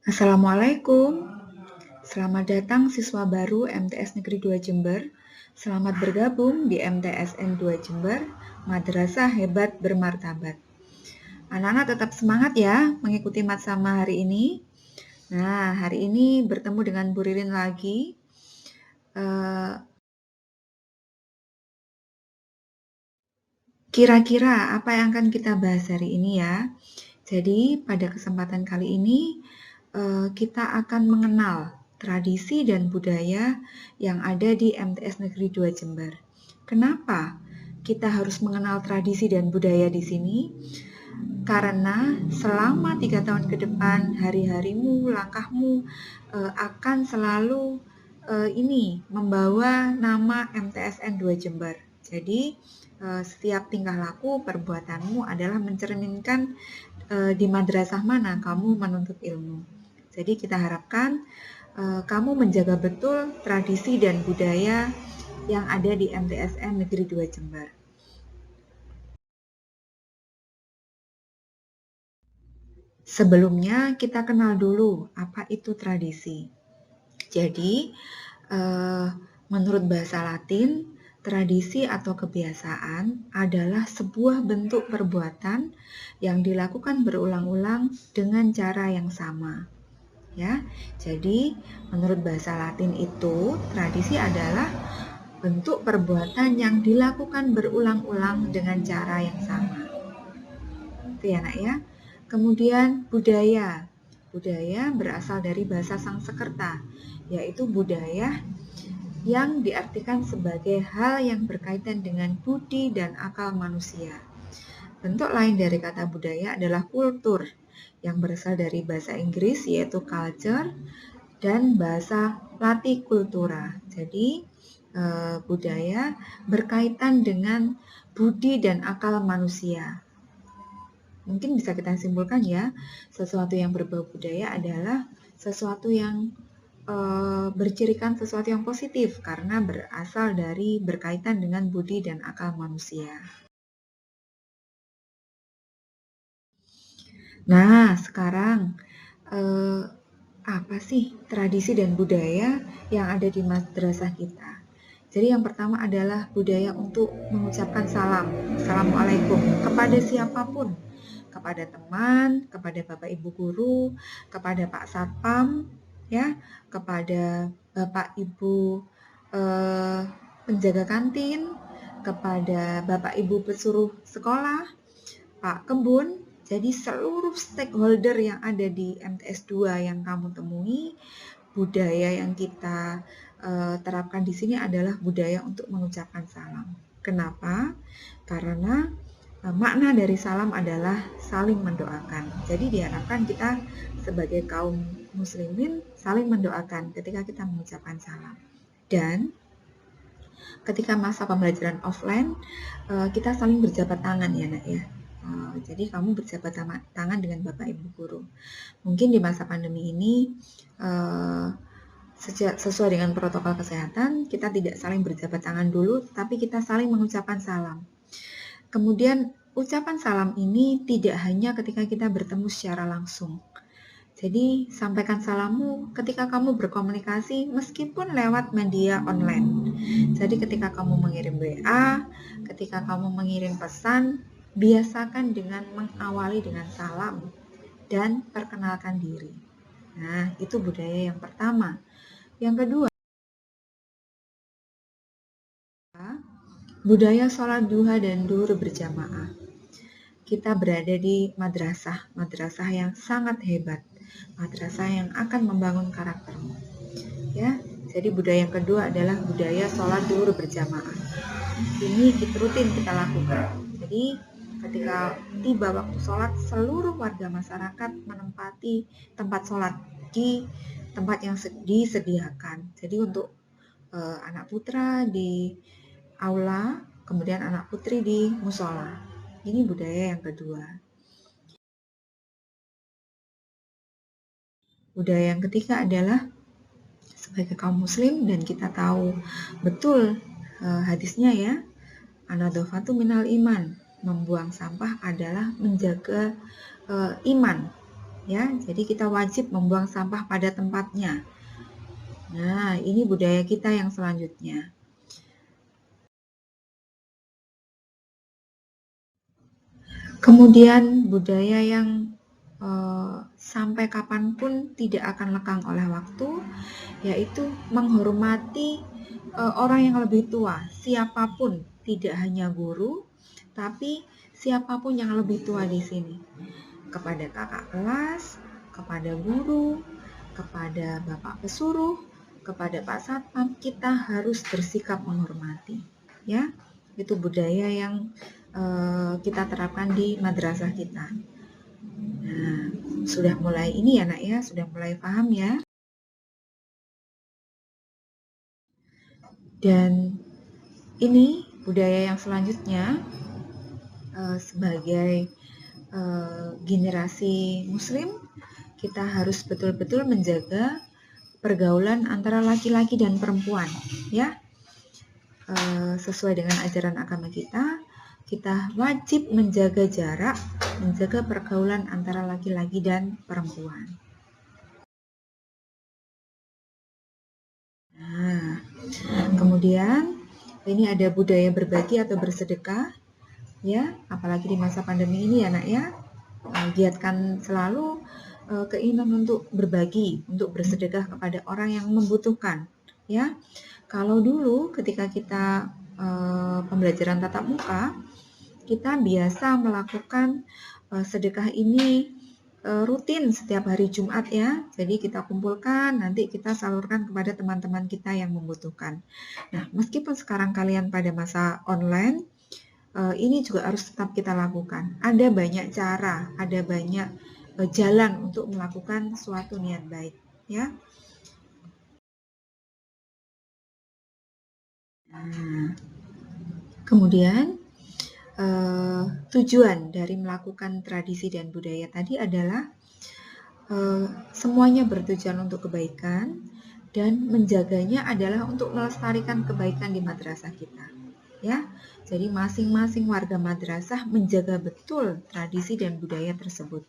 Assalamualaikum. Selamat datang siswa baru MTS Negeri 2 Jember. Selamat bergabung di MTSN 2 Jember, Madrasah Hebat Bermartabat. Anak-anak tetap semangat ya mengikuti Matsama hari ini. Nah, hari ini bertemu dengan Bu Ririn lagi. Kira-kira apa yang akan kita bahas hari ini ya? Jadi, pada kesempatan kali ini kita akan mengenal tradisi dan budaya yang ada di MTS Negeri 2 Jember. Kenapa kita harus mengenal tradisi dan budaya di sini? Karena selama 3 tahun ke depan, hari-harimu, langkahmu akan selalu membawa nama MTSN 2 Jember. Jadi, setiap tingkah laku perbuatanmu adalah mencerminkan di madrasah mana kamu menuntut ilmu. Jadi kita harapkan kamu menjaga betul tradisi dan budaya yang ada di MTSN Negeri 2 Jember. Sebelumnya kita kenal dulu apa itu tradisi. Jadi menurut bahasa Latin, tradisi atau kebiasaan adalah sebuah bentuk perbuatan yang dilakukan berulang-ulang dengan cara yang sama. Ya, jadi menurut bahasa Latin itu tradisi adalah bentuk perbuatan yang dilakukan berulang-ulang dengan cara yang sama. Itu ya nak ya. Kemudian budaya. Budaya berasal dari bahasa Sanskerta, yaitu budaya yang diartikan sebagai hal yang berkaitan dengan budi dan akal manusia. Bentuk lain dari kata budaya adalah kultur, yang berasal dari bahasa Inggris yaitu culture dan bahasa Latikultura. Jadi budaya berkaitan dengan budi dan akal manusia. Mungkin bisa kita simpulkan ya, sesuatu yang berbau budaya adalah sesuatu yang bercirikan sesuatu yang positif karena berasal dari berkaitan dengan budi dan akal manusia. Nah, sekarang apa sih tradisi dan budaya yang ada di madrasah kita? Jadi yang pertama adalah budaya untuk mengucapkan salam, Assalamualaikum, kepada siapapun, kepada teman, kepada Bapak Ibu guru, kepada Pak Satpam, ya, kepada Bapak Ibu penjaga kantin, kepada Bapak Ibu pesuruh sekolah, Pak Kebun. Jadi seluruh stakeholder yang ada di MTS 2 yang kamu temui, budaya yang kita terapkan di sini adalah budaya untuk mengucapkan salam. Kenapa? Karena makna dari salam adalah saling mendoakan. Jadi diharapkan kita sebagai kaum muslimin saling mendoakan ketika kita mengucapkan salam. Dan ketika masa pembelajaran offline, kita saling berjabat tangan ya nak ya. Jadi kamu berjabat tangan dengan Bapak Ibu guru. Mungkin di masa pandemi ini sesuai dengan protokol kesehatan, kita tidak saling berjabat tangan dulu, tapi kita saling mengucapkan salam. Kemudian ucapan salam ini tidak hanya ketika kita bertemu secara langsung. Jadi sampaikan salammu ketika kamu berkomunikasi meskipun lewat media online. Jadi ketika kamu mengirim WA, ketika kamu mengirim pesan, biasakan dengan mengawali dengan salam dan perkenalkan diri. Nah, itu budaya yang pertama. Yang kedua, budaya sholat duha dan duhur berjamaah. Kita berada di madrasah yang sangat hebat, madrasah yang akan membangun karaktermu. Ya, jadi budaya yang kedua adalah budaya sholat duhur berjamaah. Ini rutin kita lakukan. Jadi ketika tiba waktu sholat, seluruh warga masyarakat menempati tempat sholat di tempat yang disediakan. Jadi untuk anak putra di aula, kemudian anak putri di musola. Ini budaya yang kedua. Budaya yang ketiga adalah sebagai kaum muslim dan kita tahu betul hadisnya ya, an-nadhafatu minal iman, membuang sampah adalah menjaga iman. Ya, jadi kita wajib membuang sampah pada tempatnya. Nah, ini budaya kita yang selanjutnya. Kemudian budaya yang sampai kapanpun tidak akan lekang oleh waktu, yaitu menghormati orang yang lebih tua, siapapun, tidak hanya guru, tapi siapapun yang lebih tua di sini. Kepada kakak kelas, kepada guru, kepada bapak pesuruh, kepada Pak Satpam, kita harus bersikap menghormati. Ya, itu budaya yang kita terapkan di madrasah kita. Nah, sudah mulai ini ya nak ya, sudah mulai paham ya. Dan ini budaya yang selanjutnya sebagai generasi muslim, kita harus betul-betul menjaga pergaulan antara laki-laki dan perempuan ya. Sesuai dengan ajaran agama kita wajib menjaga jarak, menjaga pergaulan antara laki-laki dan perempuan. Nah, kemudian ini ada budaya berbagi atau bersedekah, ya, apalagi di masa pandemi ini ya nak ya, giatkan selalu keinginan untuk berbagi, untuk bersedekah kepada orang yang membutuhkan, ya. Kalau dulu ketika kita pembelajaran tatap muka, kita biasa melakukan sedekah ini rutin setiap hari Jumat ya. Jadi kita kumpulkan, nanti kita salurkan kepada teman-teman kita yang membutuhkan. Nah, meskipun sekarang kalian pada masa online, ini juga harus tetap kita lakukan. Ada banyak cara, ada banyak jalan untuk melakukan suatu niat baik ya. Nah, kemudian tujuan dari melakukan tradisi dan budaya tadi adalah semuanya bertujuan untuk kebaikan dan menjaganya adalah untuk melestarikan kebaikan di madrasah kita. Ya, jadi masing-masing warga madrasah menjaga betul tradisi dan budaya tersebut.